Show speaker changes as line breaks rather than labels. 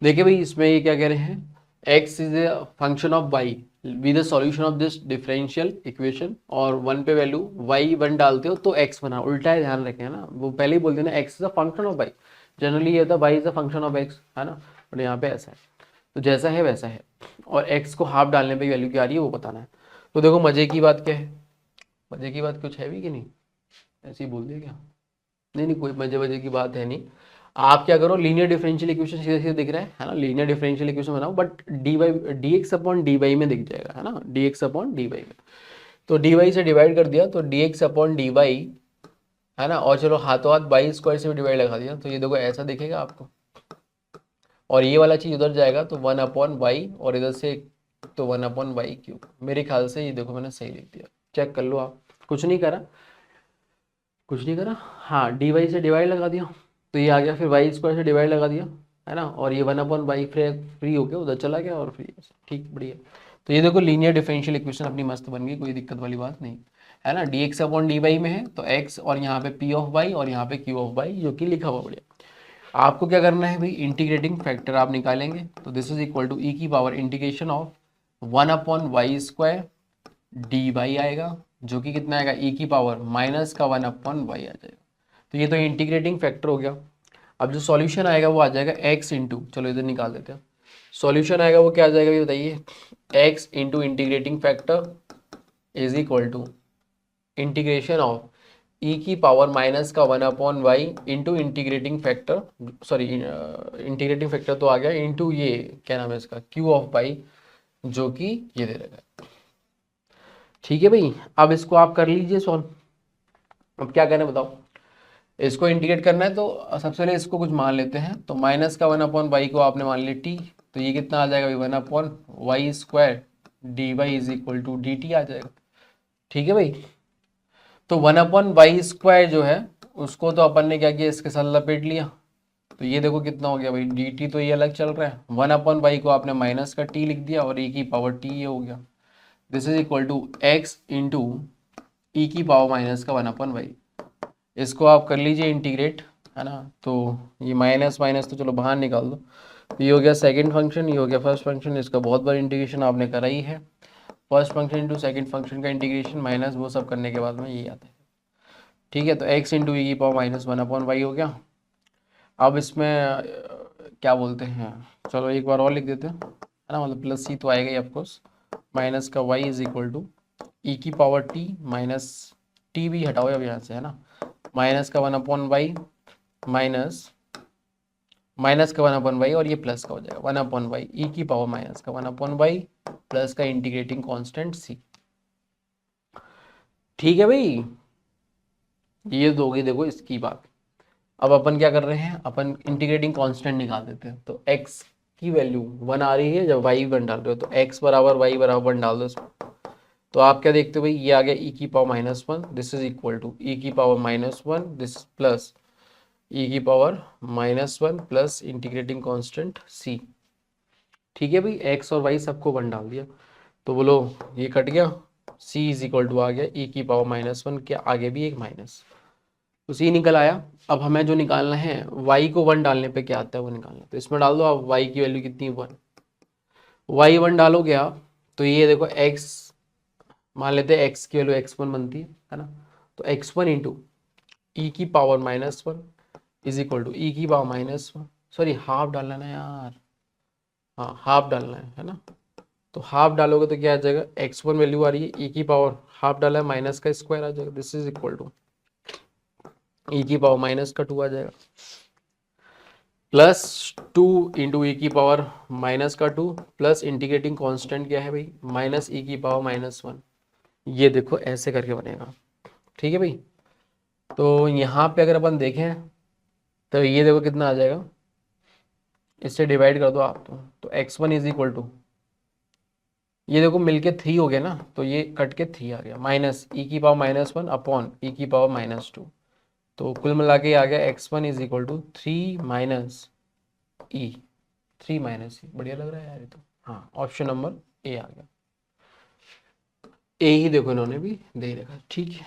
देखिए भाई इसमें ये क्या कह रहे हैं, x is a function of y with the solution of this differential equation, और वन पे वैल्यू y1 डालते हो तो x बना, उल्टा है, ध्यान रखें है ना, वो पहले ही बोलते हैं ना x is a function of y, generally ये होता है y is a function of x, है ना, बट यहाँ पे ऐसा है, तो जैसा है वैसा है, और x को हाफ डालने पे वैल्यू क्या आ रही है वो बताना है। तो देखो मजे की बात क्या है, मजे की बात कुछ है भी कि नहीं, ऐसे ही बोल दिया क्या, नहीं नहीं कोई मजे मजे की बात है नहीं। आप क्या करो, लीनियर डिफरेंशियल इक्वेशन सीधे सीधे दिख रहा है ना, लीनियर डिफरेंशियल इक्वेशन बनाओ, but d y d x upon d y में दिख जाएगा, है ना, d x upon d y में, तो डी वाई से डिवाइड कर दिया तो d x upon d y, है ना, और चलो हाथों हाथ बाई स्क्वायर से भी डिवाइड लगा दिया, तो ये देखो ऐसा दिखेगा आपको, और ये वाला चीज उधर जाएगा तो वन अपॉन वाई, और इधर से तो वन अपॉन वाई क्यूब, मेरे ख्याल से ये देखो मैंने सही लिख दिया, चेक कर लो आप, कुछ नहीं करा, कुछ नहीं करा, हाँ डी वाई से डिवाइड लगा दिया, तो ये आ गया, फिर वाई स्क्वायर से डिवाइड लगा दिया, है ना, और ये वन अपॉन वाई फ्री होके उधर चला गया, और फ्री, ठीक बढ़िया। तो ये देखो लीनियर डिफरेंशियल इक्वेशन अपनी मस्त बन गई, कोई दिक्कत वाली बात नहीं, है ना, d x upon d y में है तो एक्स, और यहाँ पे पी ऑफ वाई, और यहाँ पे क्यू ऑफ वाई, जो कि लिखा हुआ बढ़िया। आपको क्या करना है भाई, इंटीग्रेटिंग फैक्टर आप निकालेंगे, तो this is equal to e की power integration of one upon y square d y आएगा, जो कि कितना आएगा, ई की पावर माइनस का वन अपॉन वाई आ जाएगा, तो ये तो इंटीग्रेटिंग फैक्टर हो गया। अब जो सॉल्यूशन आएगा वो आ जाएगा x इंटू, चलो इधर निकाल देते हैं, सॉल्यूशन आएगा वो क्या आ जाएगा ये बताइए, x into integrating factor is equal to integration of e की पावर माइनस का one upon y into integrating factor, sorry integrating factor तो आ गया, इंटू ये क्या नाम है इसका, क्यू ऑफ वाई, जो कि ये दे रखा है। ठीक है भाई, अब इसको आप कर लीजिए सॉल्व। अब क्या करना है बताओ, इसको इंटीग्रेट करना है तो सबसे पहले इसको कुछ मान लेते हैं, तो माइनस का वन अपॉन वाई को आपने मान लिया टी, तो ये कितना आ जाएगा भाई, one upon y square d y is equal to d t आ जाएगा। ठीक है भाई, तो वन अपॉन वाई स्क्वायर जो है उसको तो अपन ने क्या किया, इसके साथ लपेट लिया, तो ये देखो कितना हो गया भाई, डी टी तो ये अलग चल रहा है, वन अपॉन वाई को आपने माइनस का टी लिख दिया, और ई की पावर टी ये हो गया, this is equal to x into e की पावर माइनस का वन अपॉन वाई। इसको आप कर लीजिए इंटीग्रेट, है ना, तो ये माइनस माइनस तो चलो बाहर निकाल दो, तो ये हो गया सेकंड फंक्शन, ये हो गया फर्स्ट फंक्शन, इसका बहुत बार इंटीग्रेशन आपने करा ही है, first function into second function का इंटीग्रेशन माइनस वो सब करने के बाद में ये आता है। ठीक है, तो x इंटू ई की power minus one upon y हो गया। अब इसमें क्या बोलते हैं, चलो एक बार और लिख देते हैं, है ना, मतलब प्लस सी तो आएगा ही ऑफकोर्स, माइनस का y is equal to e की पावर टी माइनस टी भी हटाओ अब यहाँ से, है ना, माइनस का one upon y minus minus का वन अपॉन वाई, और ये प्लस का हो जाएगा वन अपॉन वाई ई की पावर माइनस का वन अपॉन वाई प्लस का इंटीग्रेटिंग कांस्टेंट सी। ठीक है भाई, ये तो होगी देखो इसकी बात। अब अपन क्या कर रहे हैं, अपन इंटीग्रेटिंग कांस्टेंट निकाल देते हैं, तो x की वैल्यू वन आ रही है, जब y वन डाल रहे हो तो x बराबर y बराबर वन डाल दो इसमें, तो आप क्या देखते हो भाई, ये आ गया e की power minus one, this is equal to e की power minus one, this plus e की power minus one plus integrating constant c। ठीक है भाई, x और y सबको वन डाल दिया, तो बोलो ये कट गया, c इज इक्वल टू आ गया e की पावर माइनस वन के आगे भी एक माइनस, तो सी निकल आया। अब हमें जो निकालना है, y को वन डालने पे क्या आता है वो निकालना है, तो इसमें डाल दो आप y की वैल्यू कितनी, वन, y वन डालोगे आप, तो ये देखो x, मान लेते हैं x की वैल्यू x1 बनती है ना, तो x1 इंटू ई की power minus one is equal to e की power minus one, sorry half डालना है ना यार, हाँ हाफ डालना है ना, तो हाफ डालोगे तो क्या आ जाएगा, x1 वैल्यू आ रही है ई की पावर हाफ डाला है, माइनस का स्क्वायर आ जाएगा, this is equal to e की पावर माइनस का टू आ जाएगा, प्लस टू इंटू ई की पावर माइनस का टू प्लस इंटीग्रेटिंग कांस्टेंट क्या है भाई, माइनस ई की पावर माइनस वन, ये देखो ऐसे करके बनेगा। ठीक है भाई, तो यहाँ पे अगर अपन देखें तो ये देखो कितना आ जाएगा, इससे डिवाइड कर दो आप, तो x one is equal to, ये देखो मिलके थ्री हो गया ना, तो ये कट के थ्री आ गया, माइनस ई की पावर माइनस वन अपॉन ई की पावर माइनस टू, तो कुल मिला के आ गया x one is equal to three minus e, three minus e, बढ़िया लग रहा है यार ये तो, हाँ ऑप्शन नंबर ए आ गया, ए ही देखो इन्होंने भी दे रखा, ठीक है।